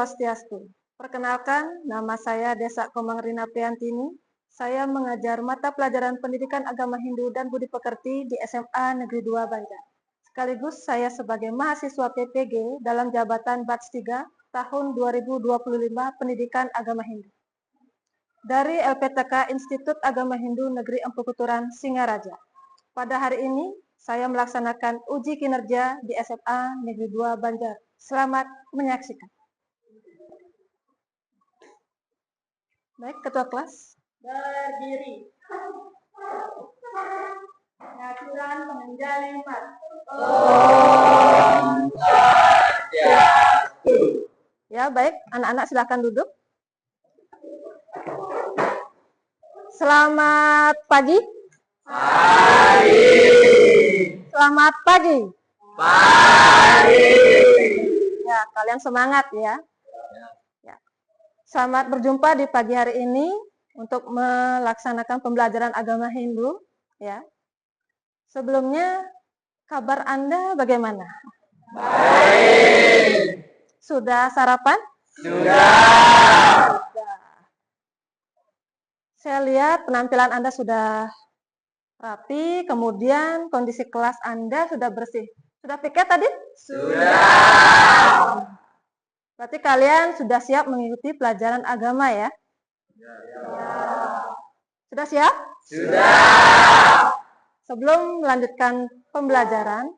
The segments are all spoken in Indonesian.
Swastiastu. Perkenalkan, nama saya Desa Komang Rina Priantini. Saya mengajar mata pelajaran Pendidikan Agama Hindu dan Budi Pekerti di SMA Negeri 2 Banjar. Sekaligus saya sebagai mahasiswa PPG dalam jabatan Batch 3 tahun 2025 Pendidikan Agama Hindu. Dari LPTK Institut Agama Hindu Negeri Empu Kuturan, Singaraja. Pada hari ini, saya melaksanakan uji kinerja di SMA Negeri 2 Banjar. Selamat menyaksikan. Baik, Ketua Kelas. Berdiri. Pengaturan pengenjal 4. Om Swastiastu. Ya, baik. Anak-anak silakan duduk. Selamat pagi. Pagi. Selamat pagi. Pagi. Ya, kalian semangat ya. Selamat berjumpa di pagi hari ini untuk melaksanakan pembelajaran agama Hindu. Ya. Sebelumnya, kabar Anda bagaimana? Baik. Sudah sarapan? Sudah. Saya lihat penampilan Anda sudah rapi, kemudian kondisi kelas Anda sudah bersih. Sudah piket tadi? Sudah. Berarti kalian sudah siap mengikuti pelajaran agama ya? Sudah siap? Sudah. Sebelum melanjutkan pembelajaran,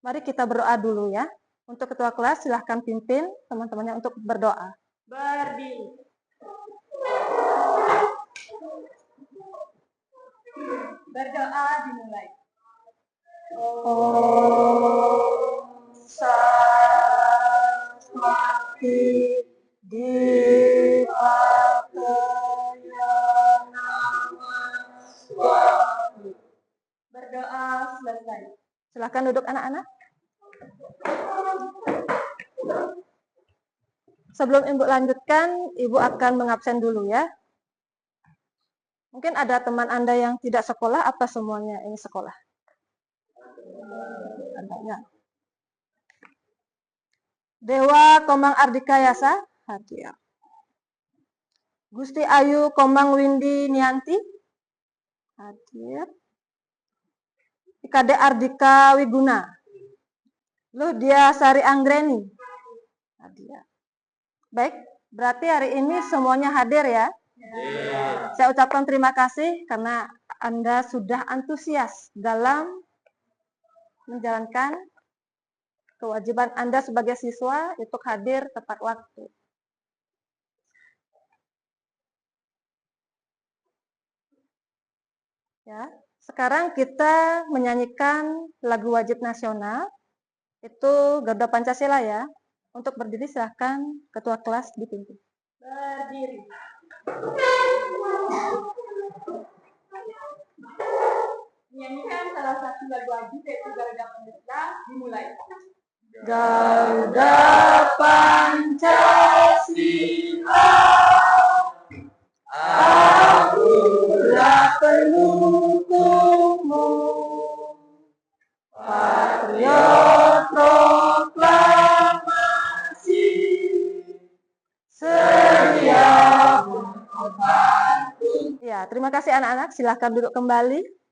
mari kita berdoa dulu ya. Untuk ketua kelas silahkan pimpin teman-temannya untuk berdoa. Berdiri. Berdoa dimulai. Om Saraswati Dipakaya Namaswati. Berdoa selesai. Silakan duduk anak-anak. Sebelum Ibu lanjutkan, Ibu akan mengabsen dulu ya. Mungkin ada teman Anda yang tidak sekolah, apa semuanya ini sekolah? Ya. Dewa Komang Ardika Yasa, hadir. Gusti Ayu Komang Windy Nianti, hadir. IKD Ardika Wiguna, Ludia Sari Anggreni, hadir. Baik, berarti hari ini semuanya hadir ya. Saya ucapkan terima kasih karena Anda sudah antusias dalam menjalankan kewajiban Anda sebagai siswa untuk hadir tepat waktu. Ya, sekarang kita menyanyikan lagu wajib nasional, itu Garuda Pancasila ya. Untuk berdiri silahkan ketua kelas dipimpin. Berdiri. Menyanyikan salah satu lagu wajib yaitu Garuda Pancasila dimulai. Garuda Pancasila, akulah pendukungmu, patriot proklamasi, sedia membantu. Ya, terima kasih anak-anak. Silahkan duduk kembali.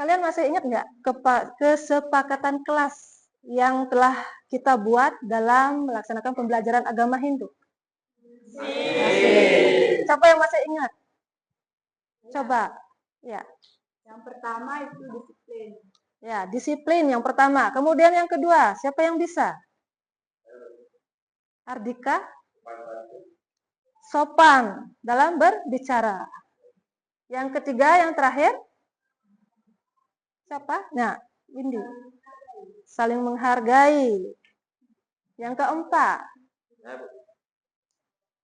Kalian masih ingat nggak kesepakatan kelas yang telah kita buat dalam melaksanakan pembelajaran agama Hindu? Siapa yang masih ingat? Coba. Ya. Yang pertama itu disiplin. Ya, disiplin yang pertama. Kemudian yang kedua, siapa yang bisa? Ardika? Sopan dalam berbicara. Yang ketiga, yang terakhir? Siapa? Nah, Windy. Saling menghargai. Yang keempat?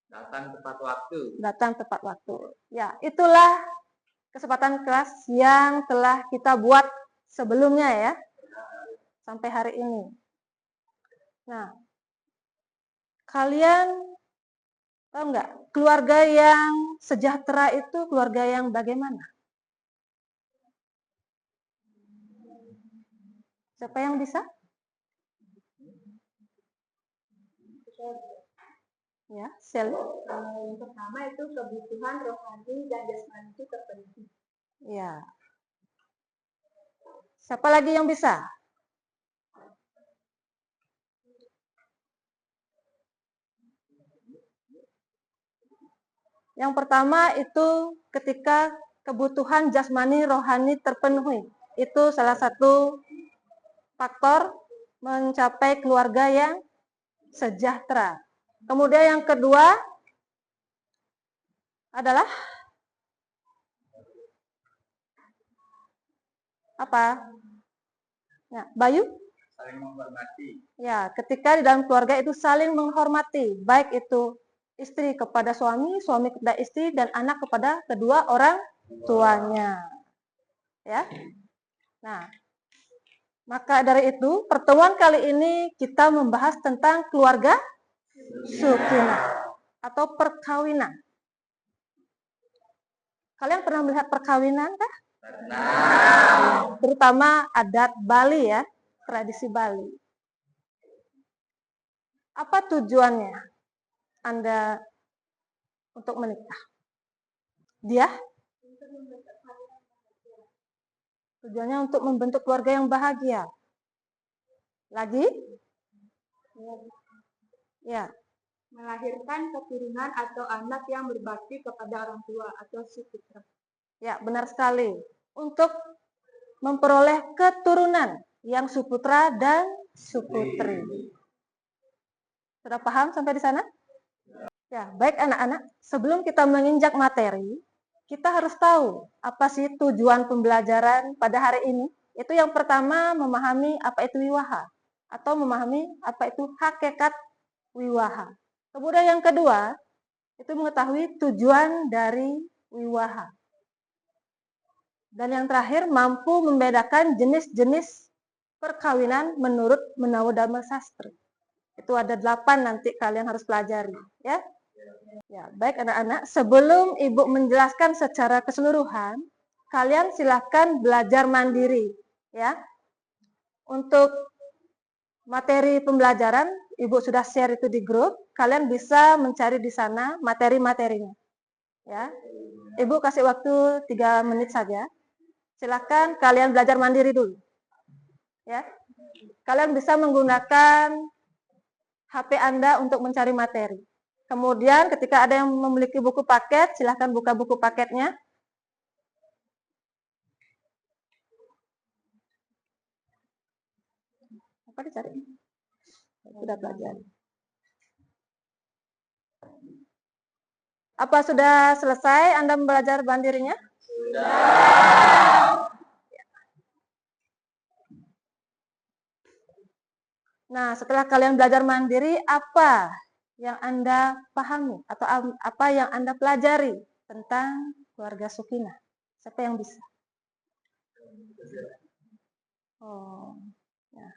Datang tepat waktu. Datang tepat waktu. Ya, itulah kesempatan kelas yang telah kita buat sebelumnya ya. Sampai hari ini. Nah, kalian tahu nggak? Keluarga yang sejahtera itu keluarga yang bagaimana? Siapa yang bisa? Ya, Sel. Yang pertama itu kebutuhan rohani dan jasmani itu terpenuhi. Ya. Siapa lagi yang bisa? Yang pertama itu ketika kebutuhan jasmani rohani terpenuhi. Itu salah satu faktor mencapai keluarga yang sejahtera. Kemudian yang kedua adalah apa? Ya, Bayu? Saling menghormati. Ya, ketika di dalam keluarga itu saling menghormati, baik itu istri kepada suami, suami kepada istri, dan anak kepada kedua orang tuanya. Ya. Nah, maka dari itu pertemuan kali ini kita membahas tentang keluarga Sukinah atau perkawinan. Kalian pernah melihat perkawinan kah? Pernah. Terutama adat Bali ya, tradisi Bali. Apa tujuannya Anda untuk menikah? Dia? Tujuannya untuk membentuk keluarga yang bahagia. Lagi? Ya. Melahirkan keturunan atau anak yang berbakti kepada orang tua atau suputra. Ya, benar sekali. Untuk memperoleh keturunan yang suputra dan suputri. Sudah paham sampai di sana? Ya, baik anak-anak. Sebelum kita menginjak materi, kita harus tahu apa sih tujuan pembelajaran pada hari ini. Itu yang pertama memahami apa itu wiwaha atau memahami apa itu hakikat wiwaha. Kemudian yang kedua, itu mengetahui tujuan dari wiwaha. Dan yang terakhir, mampu membedakan jenis-jenis perkawinan menurut Menawa Dhamma Sastra. Itu ada 8 nanti kalian harus pelajari, ya. Ya, baik anak-anak, sebelum Ibu menjelaskan secara keseluruhan, kalian silahkan belajar mandiri, ya. Untuk materi pembelajaran, Ibu sudah share itu di grup, kalian bisa mencari di sana materi-materinya. Ya. Ibu kasih waktu 3 menit saja. Silahkan kalian belajar mandiri dulu. Ya. Kalian bisa menggunakan HP Anda untuk mencari materi. Kemudian ketika ada yang memiliki buku paket, silahkan buka buku paketnya. Apa dicari? Sudah belajar. Apa sudah selesai Anda belajar mandirinya? Sudah. Nah, setelah kalian belajar mandiri, apa yang Anda pahami atau apa yang Anda pelajari tentang keluarga Sukinah? Siapa yang bisa? Oh, ya.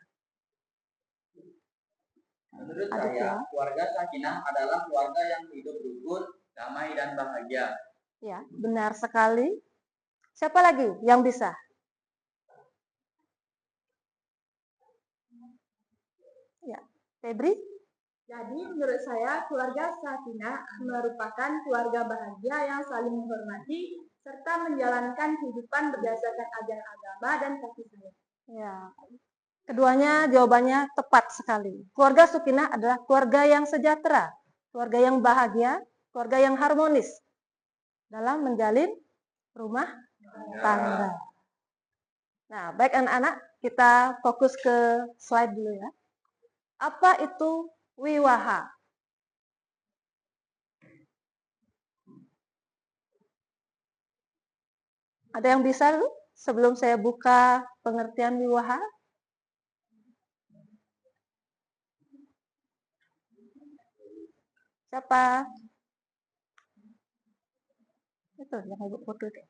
Menurut Adit saya, ya. keluarga Sakinah adalah keluarga yang hidup rukun, damai, dan bahagia. Ya, benar sekali. Siapa lagi yang bisa? Ya, Febri? Jadi menurut saya keluarga Sakinah merupakan keluarga bahagia yang saling menghormati serta menjalankan kehidupan berdasarkan ajaran agama dan kasih sayang. Ya. Keduanya jawabannya tepat sekali. Keluarga Sukinah adalah keluarga yang sejahtera, keluarga yang bahagia, keluarga yang harmonis dalam menjalin rumah tangga. Nah, baik anak-anak, kita fokus ke slide dulu ya. Apa itu wiwaha? Ada yang bisa dulu sebelum saya buka pengertian wiwaha? Siapa? Itu yang Ibu foto itu.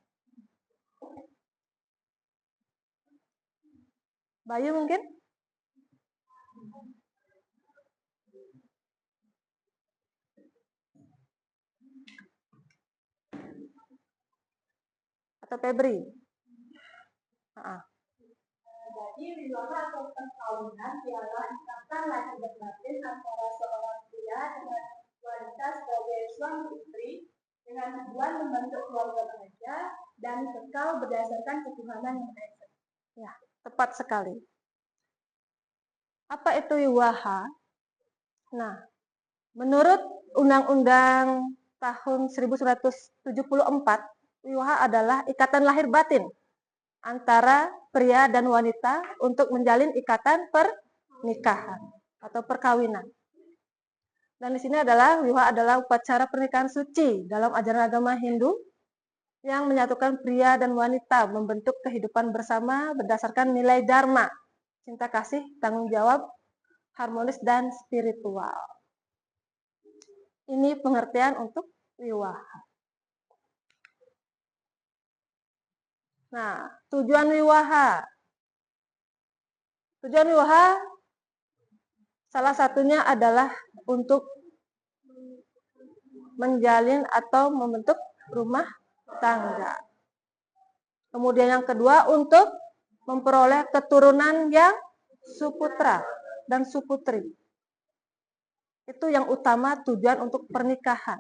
Bayu mungkin? Atau Febri? Jadi wiwaha atau perkawinan ialah ikatan lahir dan batin antara seorang pria dengan wanita sebagai suami istri dengan tujuan membentuk keluarga bahagia dan kekal berdasarkan ketuhanan yang Maha Esa. Ya, tepat sekali. Apa itu wiwaha? Nah, menurut Undang-Undang tahun 1974, wiwaha adalah ikatan lahir batin antara pria dan wanita untuk menjalin ikatan pernikahan atau perkawinan. Dan di sini adalah wiwaha adalah upacara pernikahan suci dalam ajaran agama Hindu yang menyatukan pria dan wanita membentuk kehidupan bersama berdasarkan nilai dharma, cinta kasih, tanggung jawab, harmonis dan spiritual. Ini pengertian untuk wiwaha. Nah, tujuan wiwaha. Tujuan wiwaha salah satunya adalah untuk menjalin atau membentuk rumah tangga. Kemudian yang kedua untuk memperoleh keturunan yang suputra dan suputri. Itu yang utama tujuan untuk pernikahan.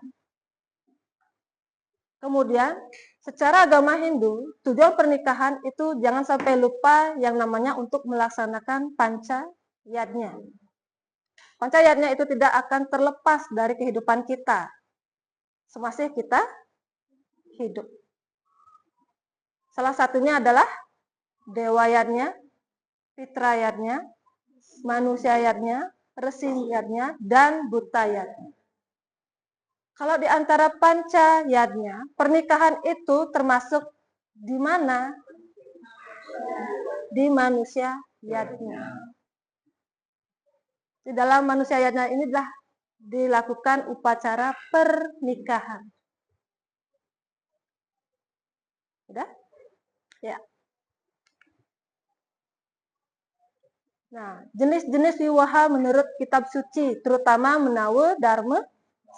Kemudian, secara agama Hindu, tujuan pernikahan itu jangan sampai lupa yang namanya untuk melaksanakan panca yadnya. Panca yadnya itu tidak akan terlepas dari kehidupan kita semasa kita hidup. Salah satunya adalah dewa yadnya, fitra yadnya, manusia yadnya, resi yadnya, dan buta yadnya. Kalau di antara panca yadnya, pernikahan itu termasuk di mana? Di manusia yadnya. Di dalam manusia yadnya ini adalah dilakukan upacara pernikahan. Sudah? Ya. Nah, jenis-jenis wiwaha menurut kitab suci, terutama Menawa Dharma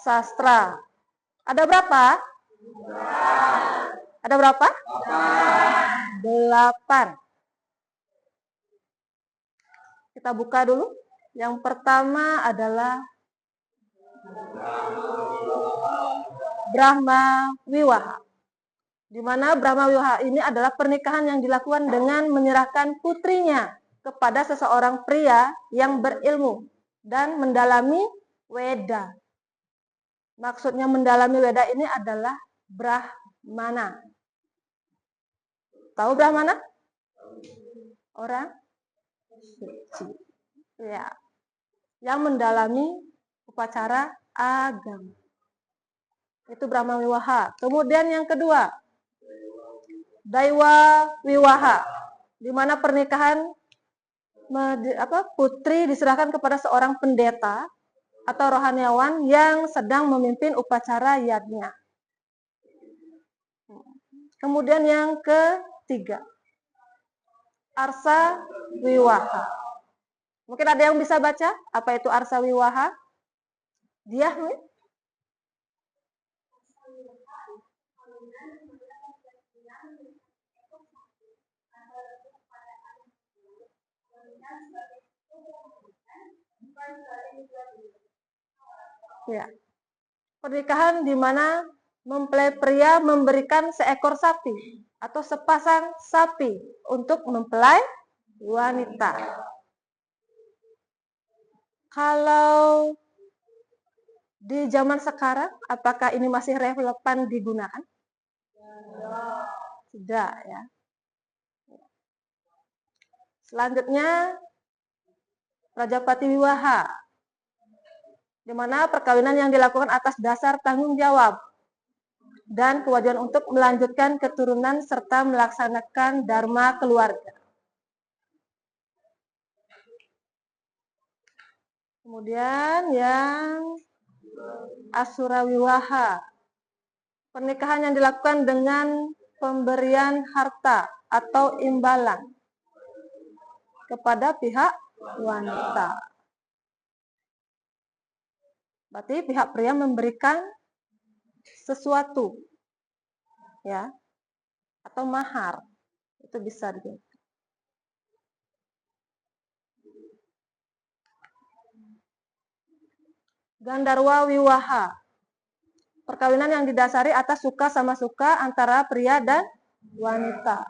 Sastra. Ada berapa? Ada berapa? 8. Kita buka dulu. Yang pertama adalah Brahma Wiwaha. Di mana Brahma Wiwaha ini adalah pernikahan yang dilakukan dengan menyerahkan putrinya kepada seseorang pria yang berilmu dan mendalami Weda. Maksudnya mendalami Weda ini adalah Brahmana. Tahu Brahmana? Orang suci. Ya. Yang mendalami upacara agama. Itu Brahma Wiwaha. Kemudian yang kedua, Daiwa Wiwaha. Di mana pernikahan putri diserahkan kepada seorang pendeta atau rohaniawan yang sedang memimpin upacara yadnya. Kemudian yang ketiga, Arsa Wiwaha. Mungkin ada yang bisa baca apa itu Arsa Wiwaha? Dia ya. Pernikahan di mana mempelai pria memberikan seekor sapi atau sepasang sapi untuk mempelai wanita. Kalau di zaman sekarang, apakah ini masih relevan digunakan? Tidak, ya. Selanjutnya, Rajapati Wiwaha, di mana perkawinan yang dilakukan atas dasar tanggung jawab dan kewajiban untuk melanjutkan keturunan serta melaksanakan dharma keluarga. Kemudian yang Asura Wiwaha, pernikahan yang dilakukan dengan pemberian harta atau imbalan kepada pihak wanita. Berarti pihak pria memberikan sesuatu, ya, atau mahar, itu bisa digunakan. Gandarwa Wiwaha. Perkawinan yang didasari atas suka sama suka antara pria dan wanita.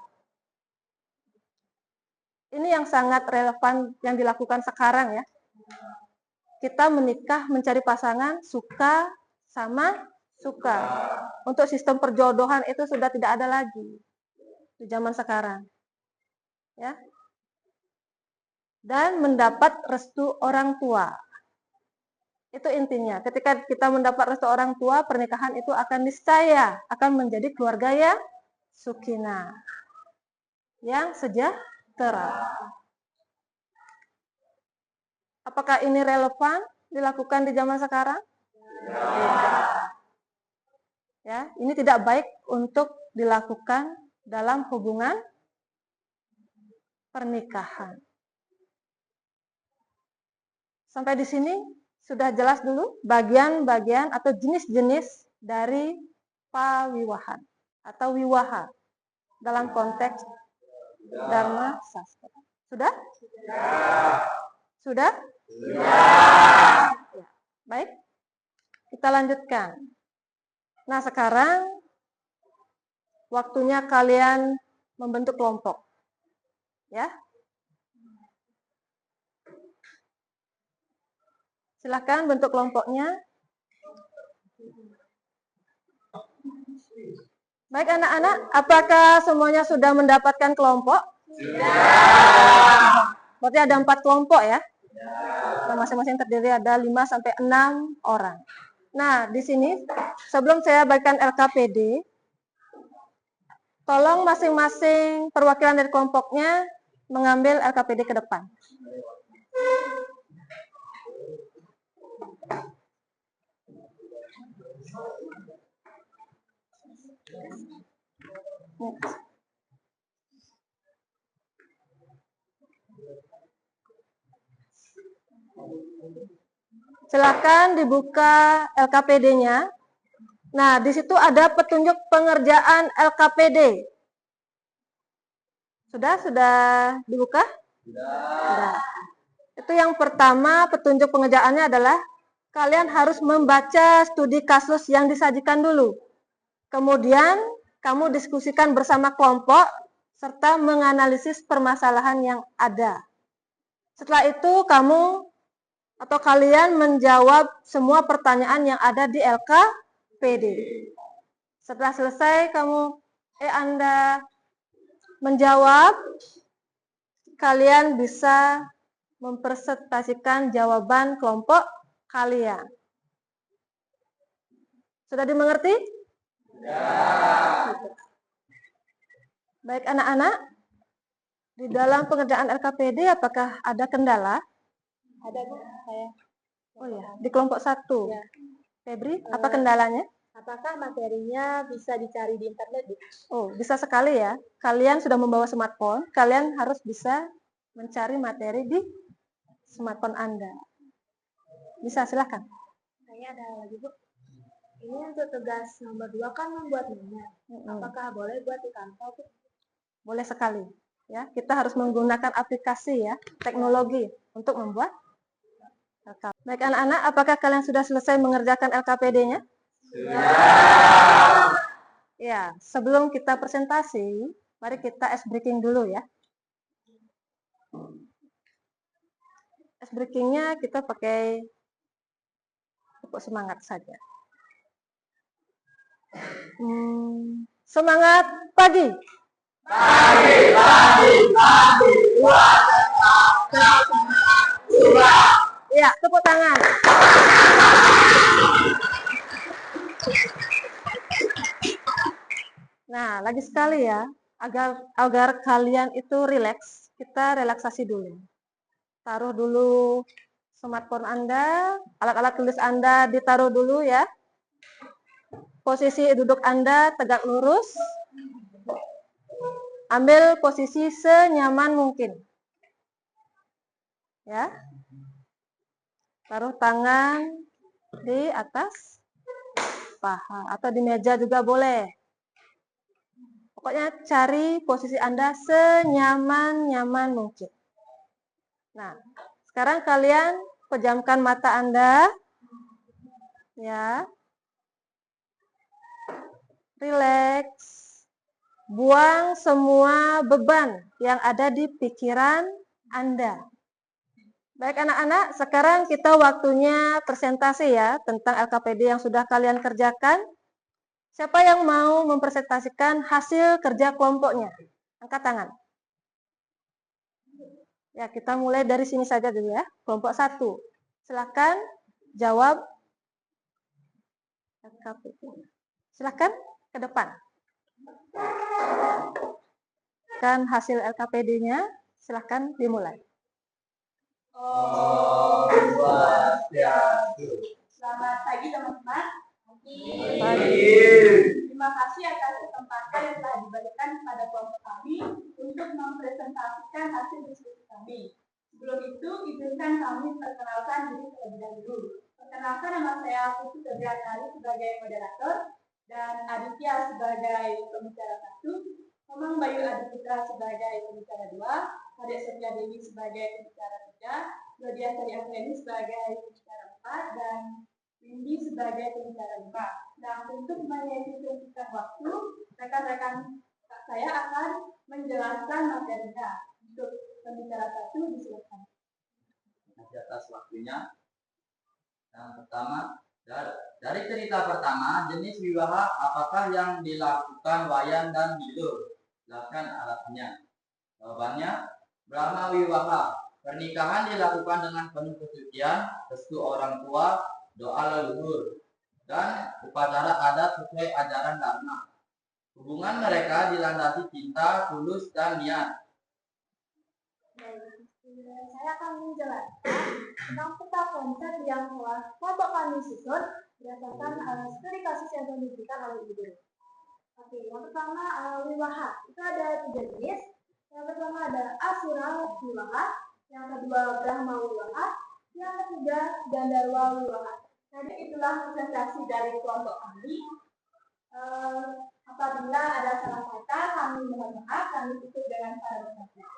Ini yang sangat relevan yang dilakukan sekarang ya. Kita menikah mencari pasangan suka sama suka. Untuk sistem perjodohan itu sudah tidak ada lagi di zaman sekarang. Ya. Dan mendapat restu orang tua. Itu intinya. Ketika kita mendapat restu orang tua, pernikahan itu akan niscaya akan menjadi keluarga yang sakinah, yang sejahtera. Apakah ini relevan dilakukan di zaman sekarang? Ya, ini tidak baik untuk dilakukan dalam hubungan pernikahan. Sampai di sini sudah jelas dulu bagian-bagian atau jenis-jenis dari pawiwahan atau wiwaha dalam konteks Dharma Sastra. Sudah? Sudah? Ya. Baik. Kita lanjutkan. Nah, sekarang waktunya kalian membentuk kelompok. Ya. Silakan bentuk kelompoknya. Baik anak-anak, apakah semuanya sudah mendapatkan kelompok? Sudah. Berarti ada 4 kelompok ya? Nah, masing-masing terdiri ada 5 sampai 6 orang. Nah, di sini sebelum saya bagikan LKPD, tolong masing-masing perwakilan dari kelompoknya mengambil LKPD ke depan. Silakan dibuka LKPD-nya. Nah, di situ ada petunjuk pengerjaan LKPD. Sudah dibuka? Sudah. Itu yang pertama, petunjuk pengerjaannya adalah kalian harus membaca studi kasus yang disajikan dulu. Kemudian kamu diskusikan bersama kelompok serta menganalisis permasalahan yang ada. Setelah itu kamu atau kalian menjawab semua pertanyaan yang ada di LKPD. Setelah selesai Anda menjawab, kalian bisa mempresentasikan jawaban kelompok kalian. Sudah dimengerti? Ya. Baik anak-anak, di dalam pengerjaan LKPD apakah ada kendala? Ada Bu, saya. Oh ya, di kelompok 1. Ya. Febri, apa kendalanya? Apakah materinya bisa dicari di internet Bu? Oh, bisa sekali ya. Kalian sudah membawa smartphone, kalian harus bisa mencari materi di smartphone Anda. Bisa, silahkan. Saya ada lagi Bu. Ini untuk tugas nomor 2 kan membuat meme. Apakah boleh buat di kantor Bu? Boleh sekali. Ya, kita harus menggunakan aplikasi ya, teknologi untuk membuat LKPD. Baik anak-anak, apakah kalian sudah selesai mengerjakan LKPD-nya? Sudah. Ya, sebelum kita presentasi, mari kita ice breaking dulu ya. Ice breaking-nya kita pakai pupuk semangat saja. Semangat pagi. Pagi. Ya, tepuk tangan. Nah, lagi sekali ya, agar kalian itu rileks, kita relaksasi dulu. Taruh dulu smartphone Anda, alat-alat tulis Anda ditaruh dulu ya. Posisi duduk Anda tegak lurus. Ambil posisi senyaman mungkin. Ya. Taruh tangan di atas paha atau di meja juga boleh. Pokoknya cari posisi Anda senyaman-nyaman mungkin. Nah, sekarang kalian pejamkan mata Anda. Ya. Rileks. Buang semua beban yang ada di pikiran Anda. Baik anak-anak, sekarang kita waktunya presentasi ya tentang LKPD yang sudah kalian kerjakan. Siapa yang mau mempresentasikan hasil kerja kelompoknya? Angkat tangan. Ya, kita mulai dari sini saja dulu ya. Kelompok 1. Silakan jawab LKPD. Silakan ke depan. Kan hasil LKPD-nya, silakan dimulai. Om Swastiastu. Selamat pagi teman-teman. Pagi. Terima kasih atas kesempatan yang telah diberikan kepada kelompok kami untuk mempresentasikan hasil diskusi kami. Sebelum itu, izinkan kami perkenalkan diri terlebih dahulu. Perkenalkan, nama saya Putri Febrianari sebagai moderator dan Aditya sebagai pembicara 1, Komang Bayu Adiputra sebagai pembicara 2, Kadek Setia Dewi sebagai pembicara 3, Claudia Sari Afriani sebagai pembicara 4, dan Windy sebagai pembicara 5. Nah, untuk menyisihkan waktu, rekan-rekan saya akan menjelaskan materinya. Untuk pembicara 1, disilakan. Di atas waktunya. Yang pertama, dari cerita pertama, jenis wiwaha apakah yang dilakukan Wayan dan Bidur? Jelaskan alasannya. Jawabannya, Brahma wiwaha. Pernikahan dilakukan dengan penuh kesucian, restu orang tua, doa leluhur, dan upacara adat sesuai ajaran Dharma. Hubungan mereka dilandasi cinta, tulus, dan niat. Saya akan menjelaskan tentang peta konsep yang telah kelompok kami susun berdasarkan studi kasus yang telah diberikan oleh Ibu. Oke, yang pertama wiwaha. Itu ada 3 jenis. Yang pertama ada Asura wiwaha, yang kedua Brahma wiwaha, yang ketiga Gandarwa wiwaha. Jadi itulah presentasi dari kelompok kami. Apabila ada salah kata, kami mohon maaf, kami tutup dengan para peserta.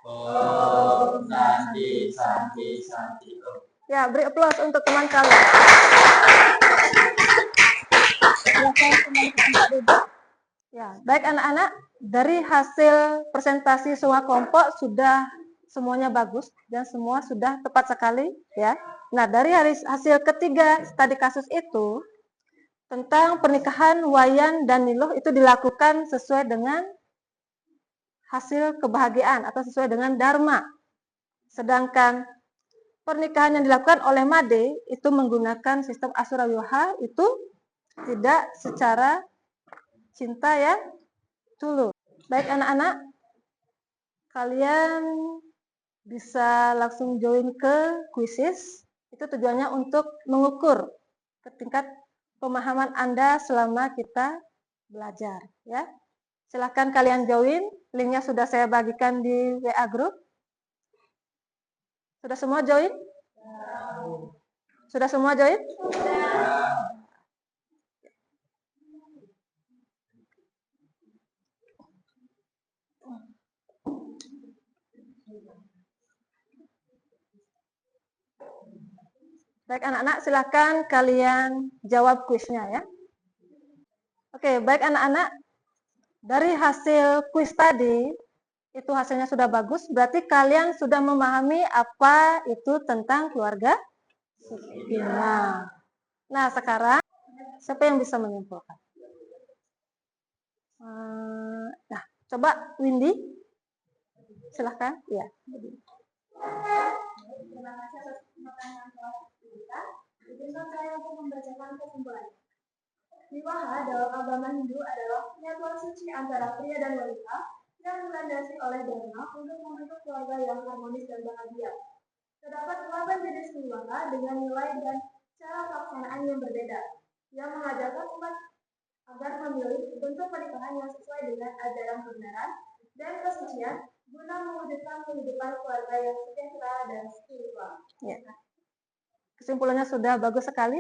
Om Santi Santi Santi Om. Ya, beri aplaus untuk teman kalian. Ya, baik anak-anak, dari hasil presentasi semua kelompok sudah semuanya bagus dan semua sudah tepat sekali ya. Nah, dari hasil ketiga studi kasus itu tentang pernikahan Wayan dan Niluh itu dilakukan sesuai dengan hasil kebahagiaan atau sesuai dengan Dharma. Sedangkan pernikahan yang dilakukan oleh Made itu menggunakan sistem Asura Wiwaha itu tidak secara cinta ya tulus. Baik anak-anak, kalian bisa langsung join ke quizzes. Itu tujuannya untuk mengukur tingkat pemahaman Anda selama kita belajar ya. Silahkan kalian join, linknya sudah saya bagikan di WA group. Sudah semua join? Sudah semua join? Baik anak-anak, silahkan kalian jawab kuisnya ya. Oke, baik anak-anak. Dari hasil kuis tadi, itu hasilnya sudah bagus, berarti kalian sudah memahami apa itu tentang keluarga Sukina. Nah, sekarang siapa yang bisa menyimpulkan? Nah, coba Windy. Silahkan. Ya. Terima kasih atas kesempatan yang telah diberikan. Izinkan saya untuk membacakan kesimpulannya. Wiwaha dalam agama Hindu adalah penyatuan suci antara pria dan wanita yang dilandasi oleh Dharma untuk membentuk keluarga yang harmonis dan bahagia. Terdapat 8 jenis wiwaha dengan nilai dan cara pelaksanaan yang berbeda, yang mengajarkan umat agar memilih bentuk pernikahan yang sesuai dengan ajaran kebenaran dan kesucian guna mewujudkan kehidupan keluarga yang sejahtera dan spiritual. Ya. Kesimpulannya sudah bagus sekali.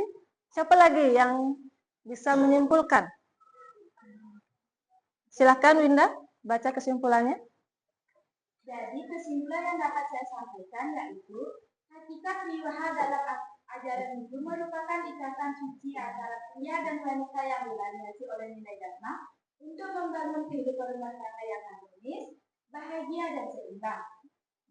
Siapa lagi yang bisa menyimpulkan? Silahkan Winda, baca kesimpulannya. Jadi kesimpulan yang dapat saya sampaikan yaitu hakikat wiwaha dalam Ajaran itu merupakan ikatan suci antara pria dan wanita yang dilandasi oleh nilai dharma untuk membangun kehidupan rumah tangga yang harmonis, bahagia, dan seimbang.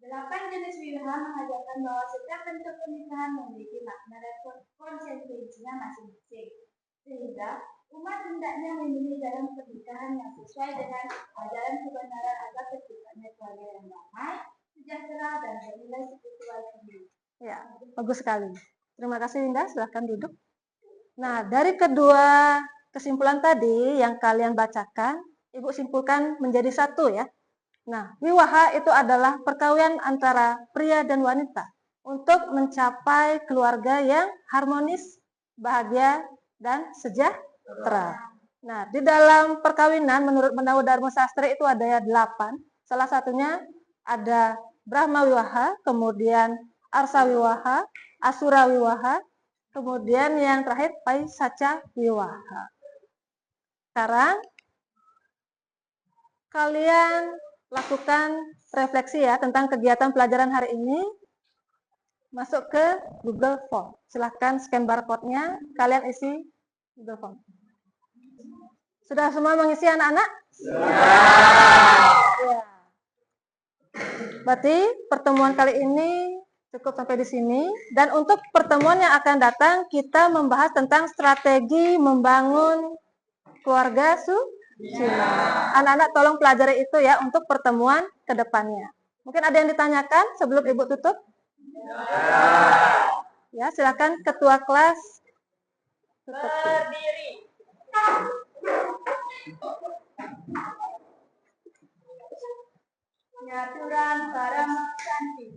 8 jenis wiwaha mengajarkan bahwa setiap bentuk pernikahan memiliki makna dan konsekuensinya masing-masing, sehingga umat hendaknya memilih dalam pernikahan yang sesuai dengan ajaran kebenaran agar terciptanya keluarga yang damai, sejahtera, dan bernilai spiritual tinggi. Ya, bagus sekali. Terima kasih Linda, silahkan duduk. Nah, dari kedua kesimpulan tadi yang kalian bacakan, Ibu simpulkan menjadi satu ya. Nah, wiwaha itu adalah perkawinan antara pria dan wanita untuk mencapai keluarga yang harmonis, bahagia, dan sejahtera. Nah, di dalam perkawinan menurut Menawa Dharma Sastra itu ada 8. Salah satunya ada Brahma Wiwaha, kemudian Arsa Wiwaha, Asura Wiwaha, kemudian yang terakhir Paisaca Wiwaha. Sekarang kalian lakukan refleksi ya tentang kegiatan pelajaran hari ini. Masuk ke Google Form. Silahkan scan barcode-nya, kalian isi Google Form. Sudah semua mengisi anak-anak? Ya. Berarti pertemuan kali ini cukup sampai di sini. Dan untuk pertemuan yang akan datang, kita membahas tentang strategi membangun keluarga Suna. Anak-anak tolong pelajari itu ya untuk pertemuan ke depannya. Mungkin ada yang ditanyakan sebelum Ibu tutup? Ya, silakan ketua kelas tutup. Berdiri. Nyaturan Parama Santi.